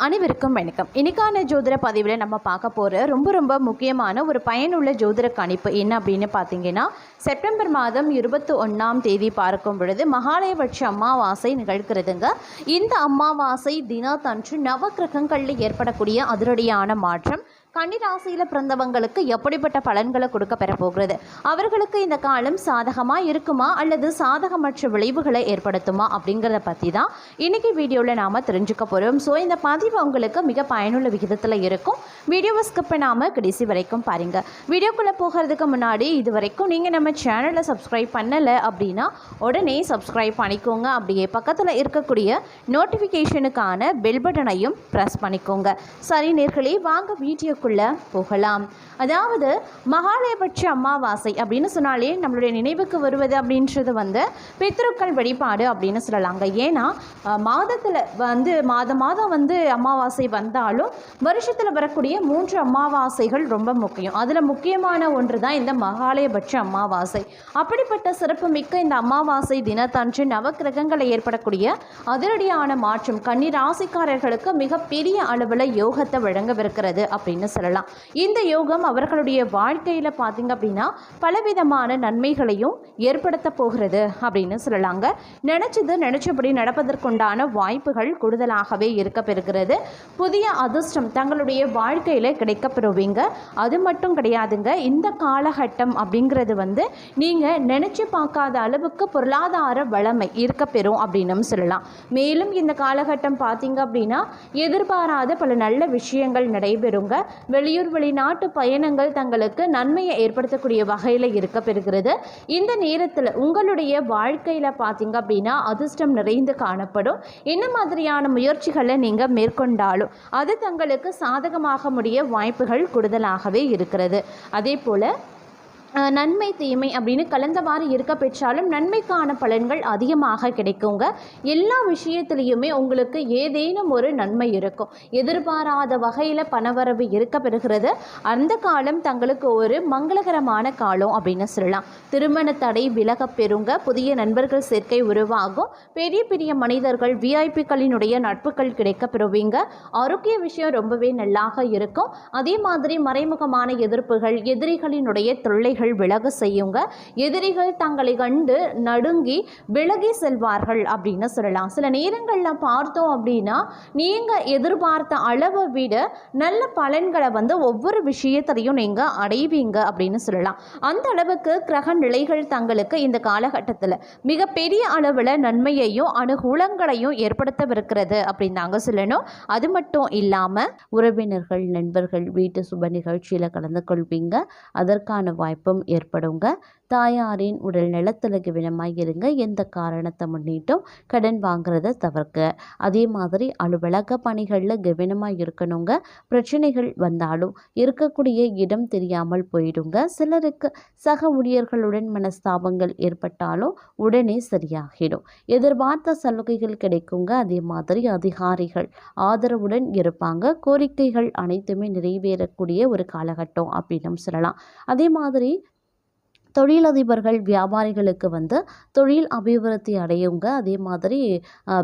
அனைவருக்கும் வணக்கம். இன்னைக்கான ஜோதிட பதிவில் நம்ம பார்க்க போகிற ரொம்ப முக்கியமான ஒரு பயனுள்ள ஜோதிட கணிப்பு என்ன அப்படின்னு பார்த்தீங்கன்னா, செப்டம்பர் மாதம் 21ஆம் தேதி பார்க்கும் பொழுது மகாலயபட்ச அமாவாசை நிகழ்கிறதுங்க. இந்த அமாவாசை தினத்தன்று நவக்கிரகங்களில் ஏற்படக்கூடிய அதிரடியான மாற்றம் கன்னிராசியில் பிறந்தவங்களுக்கு எப்படிப்பட்ட பலன்களை கொடுக்க பெறப்போகிறது, அவர்களுக்கு இந்த காலம் சாதகமாக இருக்குமா அல்லது சாதகமற்ற விளைவுகளை ஏற்படுத்துமா அப்படிங்கிறத பற்றி தான் இன்றைக்கி வீடியோவில் நாம் தெரிஞ்சுக்க போகிறோம். ஸோ இந்த பதிவு உங்களுக்கு மிக பயனுள்ள விகிதத்தில் இருக்கும். வீடியோவை ஸ்கிப் பண்ணாமல் கடைசி வரைக்கும் பாருங்கள். வீடியோக்குள்ளே போகிறதுக்கு முன்னாடி இது வரைக்கும் நீங்கள் நம்ம சேனலை சப்ஸ்கிரைப் பண்ணலை அப்படின்னா உடனே சப்ஸ்கிரைப் பண்ணிக்கோங்க. அப்படியே பக்கத்தில் இருக்கக்கூடிய நோட்டிஃபிகேஷனுக்கான பெல் பட்டனையும் ப்ரெஸ் பண்ணிக்கோங்க. சரி நேர்களே, வாங்க வீடியோ போகலாம். அதாவது மகாலயபட்ச அமாவாசை அப்படின்னு சொன்னாலே நம்மளுடைய நினைவுக்கு வருவது அப்படின்றது பித்ருக்கள் வழிபாடு அப்படின்னு சொல்லலாங்க. ஏன்னா மாதத்தில் மாதம் அமாவாசை வந்தாலும் வருஷத்தில் வரக்கூடிய 3 அமாவாசைகள் ரொம்ப முக்கியம். அதில் முக்கியமான ஒன்று தான் இந்த மகாலயபட்ச அமாவாசை. அப்படிப்பட்ட சிறப்பு மிக்க இந்த அமாவாசை தினத்தன்று நவக்கிரகங்களை ஏற்படக்கூடிய அதிரடியான மாற்றம் கன்னி ராசிக்காரர்களுக்கு மிகப்பெரிய அளவில் யோகத்தை வழங்கவிருக்கிறது அப்படின்னு சொல்லலாம். இந்த யோகம் அவர்களுடைய வாழ்க்கையில் பார்த்தீங்க அப்படின்னா பலவிதமான நன்மைகளையும் ஏற்படுத்த போகிறது அப்படின்னு சொல்லலாங்க. நினைச்சபடி நடப்பதற்குண்டான வாய்ப்புகள் கூடுதலாகவே இருக்க பெறுகிறது. புதிய அதிர்ஷ்டம் தங்களுடைய வாழ்க்கையில் கிடைக்கப்பெறுவீங்க. அது மட்டும் கிடையாதுங்க, இந்த காலகட்டம் அப்படிங்கிறது நீங்கள் நினைச்சு பார்க்காத அளவுக்கு பொருளாதார வளமை இருக்க பெறும் அப்படின்னு சொல்லலாம். மேலும் இந்த காலகட்டம் பார்த்தீங்க அப்படின்னா எதிர்பாராத பல நல்ல விஷயங்கள் நடைபெறுங்க. வெளியூர் வெளிநாட்டு பயணங்கள் தங்களுக்கு நன்மையை ஏற்படுத்தக்கூடிய வகையில் இருக்க பெறுகிறது. இந்த நேரத்தில் உங்களுடைய வாழ்க்கையில் பார்த்தீங்க அப்படின்னா அதிர்ஷ்டம் நிறைந்து காணப்படும். என்ன மாதிரியான முயற்சிகளை நீங்கள் மேற்கொண்டாலும் அது தங்களுக்கு சாதகமாக முடிய வாய்ப்புகள் கூடுதலாகவே இருக்கிறது. அதே போல் நன்மை தீமை அப்படின்னு கலந்தவாறு இருக்க பெற்றாலும் நன்மைக்கான பலன்கள் அதிகமாக கிடைக்குங்க. எல்லா விஷயத்திலையுமே உங்களுக்கு ஏதேனும் ஒரு நன்மை இருக்கும். எதிர்பாராத வகையில் பணவரவு இருக்க பெறுகிறது. அந்த காலம் தங்களுக்கு ஒரு மங்களகரமான காலம் அப்படின்னு சொல்லலாம். திருமண தடை விலக பெறுங்க. புதிய நண்பர்கள் சேர்க்கை உருவாகும். பெரிய மனிதர்கள் விஐபிக்களினுடைய நட்புகள் கிடைக்க பெறுவீங்க. ஆரோக்கிய விஷயம் ரொம்பவே நல்லாக இருக்கும். அதே மாதிரி மறைமுகமான எதிர்ப்புகள் எதிரிகளினுடைய தொல்லை விலக செய்யுங்க. எதிரிகள் தங்களை கண்டு நடுங்கி விலகி செல்வார்கள் அப்படின்னு சொல்லலாம். சில நேரங்களில் பார்த்தோம் அப்படின்னா நீங்க எதிர்பார்த்த அளவை விட நல்ல பலன்களை ஒவ்வொரு விஷயத்திலையும் நீங்க அடைவீங்க அப்படின்னு சொல்லலாம். அந்த அளவுக்கு கிரக நிலைகள் தங்களுக்கு இந்த காலகட்டத்தில் மிகப்பெரிய அளவில் நன்மையையும் அனுகூலங்களையும் ஏற்படுத்தவிருக்கிறது அப்படின்னு நாங்கள் சொல்லணும். அது மட்டும் இல்லாமல் உறவினர்கள் நண்பர்கள் வீட்டு சுப நிகழ்ச்சியில் கலந்து கொள்வீங்க. அதற்கான வாய்ப்பு ஏற்படுங்க. தாயாரின் உடல் நலத்தில் கவனமாக இருங்க. எந்த காரணத்தை முன்னிட்டும் கடன் வாங்குறத தவிர்க்க. அதே மாதிரி அலுவலக பணிகளில் கவனமாக இருக்கணுங்க. பிரச்சனைகள் வந்தாலும் இருக்கக்கூடிய இடம் தெரியாமல் போயிடுங்க. சிலருக்கு சக ஊழியர்களுடன் மனஸ்தாபங்கள் ஏற்பட்டாலும் உடனே சரியாகிடும். எதிர்பார்த்த சலுகைகள் கிடைக்குங்க. அதே மாதிரி அதிகாரிகள் ஆதரவுடன் இருப்பாங்க. கோரிக்கைகள் அனைத்துமே நிறைவேறக்கூடிய ஒரு காலகட்டம் அப்படின்னு சொல்லலாம். அதே மாதிரி தொழிலதிபர்கள் வியாபாரிகளுக்கு தொழில் அபிவிருத்தி அடையுங்க. அதே மாதிரி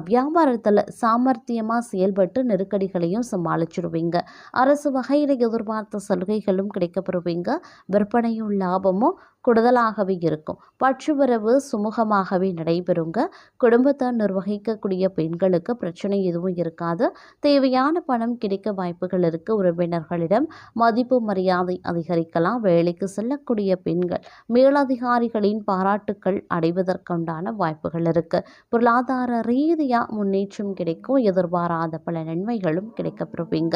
வியாபாரத்தில் சாமர்த்தியமாக செயல்பட்டு நெருக்கடிகளையும் சமாளிச்சிடுவீங்க. அரசு வகையில் எதிர்பார்த்த சலுகைகளும் கிடைக்கப்பெறுவீங்க. விற்பனையும் லாபமும் கூடுதலாகவே இருக்கும். பற்றுவரவு சுமூகமாகவே நடைபெறுங்க. குடும்பத்தை நிர்வகிக்கக்கூடிய பெண்களுக்கு பிரச்சனை எதுவும் இருக்காது. தேவையான பணம் கிடைக்க வாய்ப்புகள் இருக்கு. உறவினர்களிடம் மதிப்பு மரியாதை அதிகரிக்கலாம். வேலைக்கு செல்லக்கூடிய பெண்கள் மேலதிகாரிகளின் பாராட்டுக்கள் அடைவதற்குண்டான வாய்ப்புகள் இருக்கு. பொருளாதார ரீதியாக முன்னேற்றம் கிடைக்கும். எதிர்பாராத பல நன்மைகளும் கிடைக்கப்பெறுவீங்க.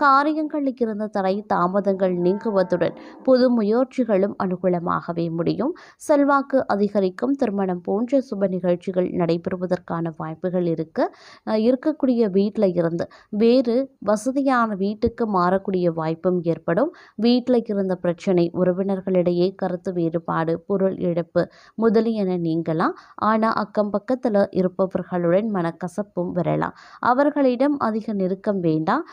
காரியங்களுக்கு இருந்த தடை தாமதங்கள் நீங்குவதுடன் புது முயற்சிகளும் அனுகூலமாக முடியும். செல்வாக்கு அதிகரிக்கும். திருமணம் போன்ற சுப நிகழ்ச்சிகள் நடைபெறுவதற்கான வாய்ப்புகள் இருக்கக்கூடிய வீட்டில் இருந்து வேறு வசதியான வீட்டுக்கு மாறக்கூடிய வாய்ப்பும் ஏற்படும். வீட்டில் இருந்த பிரச்சனை உறவினர்களிடையே கருத்து வேறுபாடு தட்டுப்பாடு, பொருள் இழப்பு முதலியன நீங்கலாம். ஆனால் அக்கம் பக்கத்தில் இருப்பவர்களுடன் மனக்கசப்பும் வரலாம். அவர்களிடம் அதிக நெருக்கம் வேண்டாம்.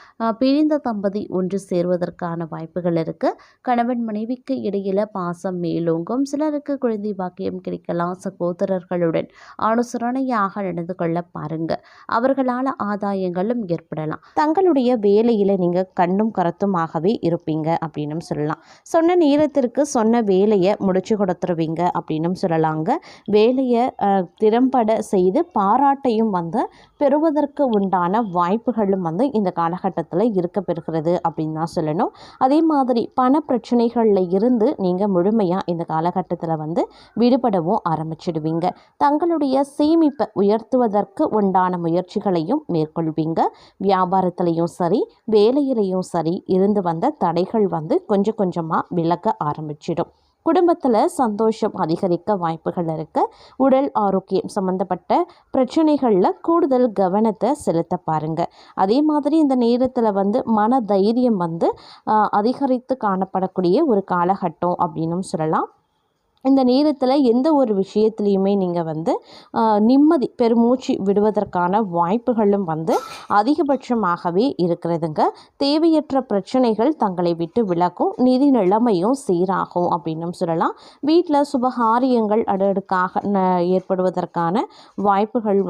பிரிந்த தம்பதி ஒன்று சேர்வதற்கான வாய்ப்புகள் இருக்குது. கணவன் மனைவிக்கு இடையில பாசம் மேலோங்கும். சிலருக்கு குழந்தை பாக்கியம் கிடைக்கலாம். சகோதரர்களுடன் அனுசரணையாக நடந்து கொள்ள பாருங்க. அவர்களால் ஆதாயங்களும் ஏற்படலாம். தங்களுடைய வேலையில் நீங்கள் கண்ணும் கருத்துமாகவே இருப்பீங்க அப்படின்னு சொல்லலாம். சொன்ன நேரத்திற்கு சொன்ன வேலையை முடிச்சு கொடுத்துருவீங்க அப்படின்னு சொல்லலாங்க. வேலையை திறம்பட செய்து பாராட்டையும் பெறுவதற்கு உண்டான வாய்ப்புகளும் இந்த காலகட்டத்தில் இருக்க பெறுகிறது அப்படின்னு தான் சொல்லணும். அதே மாதிரி பண பிரச்சனைகளில் இருந்து நீங்கள் முழுமையாக இந்த காலகட்டத்தில் விடுபடவும் ஆரம்பிச்சிடுவீங்க. தங்களுடைய சேமிப்பை உயர்த்துவதற்கு உண்டான முயற்சிகளையும் மேற்கொள்வீங்க. வியாபாரத்திலையும் சரி, வேலையிலையும் சரி இருந்து வந்த தடைகள் கொஞ்சம் கொஞ்சமாக விலக ஆரம்பிச்சிடும். குடும்பத்தில் சந்தோஷம் அதிகரிக்க வாய்ப்புகள் இருக்கு. உடல் ஆரோக்கியம் சம்பந்தப்பட்ட பிரச்சனைகளில் கூடுதல் கவனத்தை செலுத்த பாருங்க. அதே மாதிரி இந்த நேரத்தில் மன தைரியம் அதிகரித்து காணப்படக்கூடிய ஒரு காலகட்டம் அப்படின்னு சொல்லலாம். இந்த நேரத்தில் எந்த ஒரு விஷயத்துலையுமே நீங்கள் நிம்மதி பெருமூச்சு விடுவதற்கான வாய்ப்புகளும் அதிகபட்சமாகவே இருக்கிறதுங்க. தேவையற்ற பிரச்சனைகள் தங்களை விட்டு விலகும். நிதி நிலைமையும் சீராகும் அப்படின்னு சொல்லலாம். வீட்டில் சுபகாரியங்கள் அடுக்காக ஏற்படுவதற்கான வாய்ப்புகள்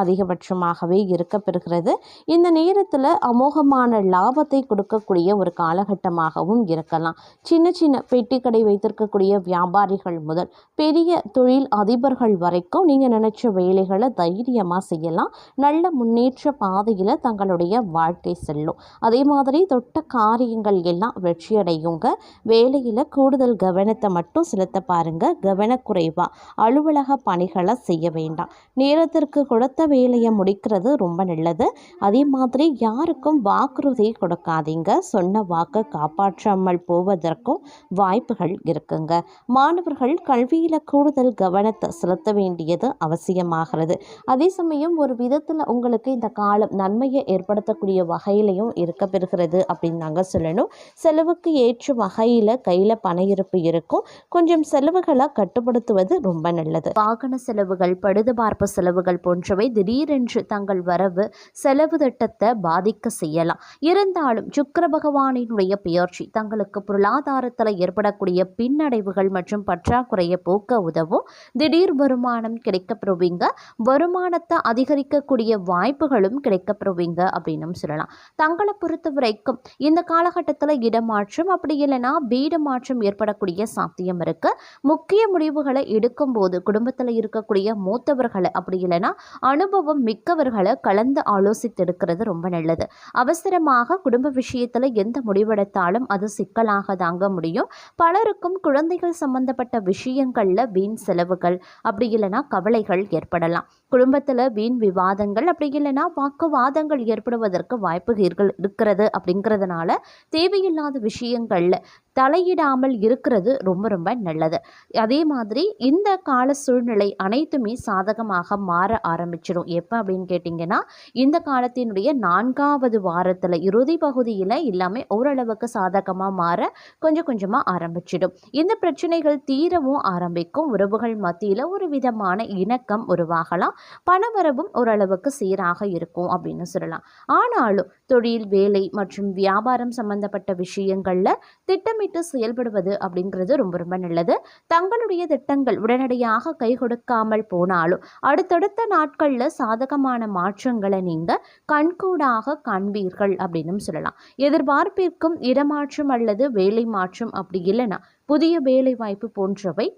அதிகபட்சமாகவே இருக்க பெறுகிறது. இந்த நேரத்தில் அமோகமான லாபத்தை கொடுக்கக்கூடிய ஒரு காலகட்டமாகவும் இருக்கலாம். சின்ன சின்ன பெட்டி கடை வைத்திருக்கக்கூடிய வியாபாரிகள் முதல் பெரிய தொழில் அதிபர்கள் வரைக்கும் நீங்கள் நினைச்ச வேலைகளை தைரியமாக செய்யலாம். நல்ல முன்னேற்ற பாதையில் தங்களுடைய வாழ்க்கை செல்லும். அதே மாதிரி தொட்ட காரியங்கள் எல்லாம் வெற்றியடையுங்க. வேலையில் கூடுதல் கவனத்தை மட்டும் செலுத்த பாருங்க. கவனக்குறைவா அலுவலக பணிகளை செய்ய வேண்டாம். நேரத்திற்கு கொடுத்த வேலையை முடிக்கிறது ரொம்ப நல்லது. அதே மாதிரி யாருக்கும் வாக்குறுதி கொடுக்காதீங்க. சொன்ன வாக்கை காப்பாற்றாமல் போவதற்கும் வாய்ப்புகள் இருக்குங்க. மாணவர்கள் கல்வியில் கூடுதல் கவனத்தை செலுத்த வேண்டியது அவசியமாகிறது. அதே சமயம் ஒரு விதத்தில் உங்களுக்கு இந்த காலம் நன்மையை ஏற்படுத்தக்கூடிய வகையிலையும் இருக்க பெறுகிறது அப்படின்னு நாங்கள் சொல்லணும். செலவுக்கு ஏற்ற வகையில் கையில் பண இருப்பு இருக்கும். கொஞ்சம் செலவுகளை கட்டுப்படுத்துவது ரொம்ப நல்லது. வாகன செலவுகள், பழுதுபார்ப்பு செலவுகள் போன்றவை திடீரென்று தங்கள் வரவு செலவு திட்டத்தை பாதிக்க செய்யலாம். இருந்தாலும் சுக்கிர பகவானினுடைய பெயர்ச்சி தங்களுக்கு பொருளாதாரத்தில் ஏற்படக்கூடிய பின்னடைவுகள் மற்றும் பற்றாக்குறையை போக்க உதவும். திடீர் வருமானம் கிடைக்கப்பெறுவீங்க. வருமானத்தை அதிகரிக்கக்கூடிய வாய்ப்புகளும் கிடைக்கப்பெறுவீங்க அப்படின்னு சொல்லலாம். தங்களை பொறுத்த வரைக்கும் இந்த காலகட்டத்தில் இடமாற்றம் அப்படி இல்லைன்னா வீடு மாற்றம் ஏற்படக்கூடிய சாத்தியம் இருக்கு. முக்கிய முடிவுகளை எடுக்கும் போது குடும்பத்தில் இருக்கக்கூடிய மூத்தவர்களை அப்படி இல்லைன்னா அனுபவம் மிக்கவர்களை கலந்து ஆலோசித்து எடுக்கிறது ரொம்ப நல்லது. அவசரமாக குடும்ப விஷயத்தில் எந்த முடிவெடுத்தாலும் அது சிக்கலாக தாங்க முடியும். பலருக்கும் குழந்தைகள் சம்பந்தப்பட்ட விஷயங்கள்ல வீண் செலவுகள் அப்படி இல்லைன்னா கவலைகள் ஏற்படலாம். குடும்பத்தில் வீண் விவாதங்கள் அப்படி இல்லைன்னா வாக்குவாதங்கள் ஏற்படுவதற்கு வாய்ப்புகள் இருக்கிறது. அப்படிங்கிறதுனால தேவையில்லாத விஷயங்கள்ல தலையிடாமல் இருக்கிறது ரொம்ப ரொம்ப நல்லது. அதே மாதிரி இந்த கால சூழ்நிலை அனைத்துமே சாதகமாக மாற ஆரம்பிச்சிடும். எப்போ அப்படின்னு கேட்டிங்கன்னா இந்த காலத்தினுடைய 4வது வாரத்தில் இறுதி பகுதியில் எல்லாமே ஓரளவுக்கு சாதகமாக மாற கொஞ்சம் கொஞ்சமாக ஆரம்பிச்சிடும். இந்த பிரச்சனைகள் தீரவும் ஆரம்பிக்கும். உறவுகள் மத்தியில் ஒரு விதமான இணக்கம் உருவாகலாம். பணவரவும் ஓரளவுக்கு சீராக இருக்கும் அப்படின்னு சொல்லலாம். ஆனாலும் தொழில், வேலை மற்றும் வியாபாரம் சம்பந்தப்பட்ட விஷயங்களில் திட்டமிட்டு செயல்படுவது அப்படிங்கிறது ரொம்ப ரொம்ப நல்லது. தங்களுடைய திட்டங்கள் உடனடியாக கை கொடுக்காமல் போனாலும் அடுத்தடுத்த நாட்களில் சாதகமான மாற்றங்களை நீங்க கண்கூடாக காண்பீர்கள் அப்படின்னு சொல்லலாம். எதிர்பார்ப்பிற்கும் இடமாற்றம் அல்லது வேலை மாற்றம் அப்படி இல்லைன்னா புதிய வேலை வாய்ப்பு போன்றவை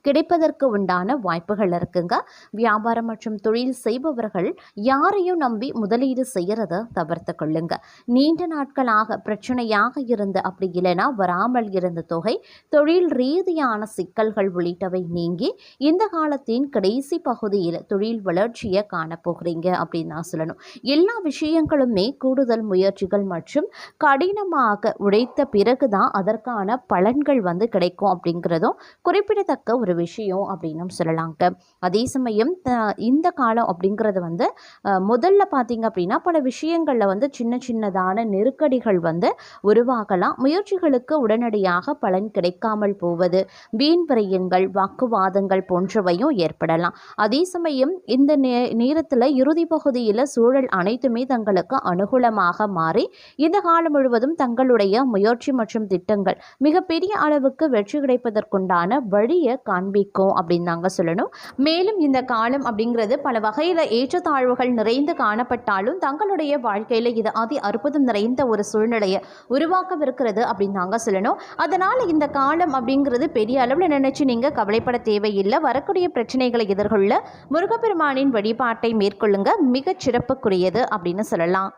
கிடைப்பதற்கு உண்டான வாய்ப்புகள் இருக்குங்க. வியாபாரம் மற்றும் தொழில் செய்பவர்கள் யாரையும் நம்பி முதலீடு செய்யறத தவிர்த்து கொள்ளுங்க. நீண்ட நாட்களாக பிரச்சனையாக இருந்த அப்படி இல்லைன்னா வராமல் இருந்த தொகை, தொழில் ரீதியான சிக்கல்கள் உள்ளிட்டவை நீங்கி இந்த காலத்தின் கடைசி பகுதியில் தொழில் வளர்ச்சியை காணப்போகிறீங்க அப்படின்னு நான் சொல்லணும். எல்லா விஷயங்களுமே கூடுதல் முயற்சிகள் மற்றும் கடினமாக உழைத்த பிறகுதான் அதற்கான பலன்கள் கிடைக்கும் அப்படிங்கிறதும் குறிப்பிடத்தக்க ஒரு ஒரு விஷயம் அப்படின்னும் சொல்லலாங்க. அதே சமயம் இந்த காலம் அப்படிங்கிறது வந்து முதல்ல பார்த்தீங்க அப்படின்னா பல விஷயங்களில் வந்து சின்ன சின்னதான நெருக்கடிகள் வந்து உருவாகலாம். முயற்சிகளுக்கு உடனடியாக பலன் கிடைக்காமல் போவது, வீண் விரயங்கள், வாக்குவாதங்கள் போன்றவையும் ஏற்படலாம். அதே சமயம் இந்த நேரத்தில் இறுதி பகுதியில் சூழல் அனைத்துமே தங்களுக்கு அனுகூலமாக மாறி இந்த காலம் முழுவதும் தங்களுடைய முயற்சி மற்றும் திட்டங்கள் மிகப்பெரிய அளவுக்கு வெற்றி கிடைப்பதற்குண்டான வழியை காண்பிக்கும் அப்படின்னு தாங்க சொல்லணும். மேலும் இந்த காலம் அப்படிங்கிறது பல வகையில் ஏற்றத்தாழ்வுகள் நிறைந்து காணப்பட்டாலும் தங்களுடைய வாழ்க்கையில் இது அதி அற்புதம் நிறைந்த ஒரு சூழ்நிலையை உருவாக்கவிருக்கிறது அப்படின்னு தாங்க சொல்லணும். அதனால் இந்த காலம் அப்படிங்கிறது பெரிய அளவில் நினைச்சு நீங்கள் கவலைப்பட தேவையில்லை. வரக்கூடிய பிரச்சனைகளை எதிர்கொள்ள முருகப்பெருமானின் வழிபாட்டை மேற்கொள்ளுங்க, மிகச் சிறப்புக்குரியது அப்படின்னு சொல்லலாம்.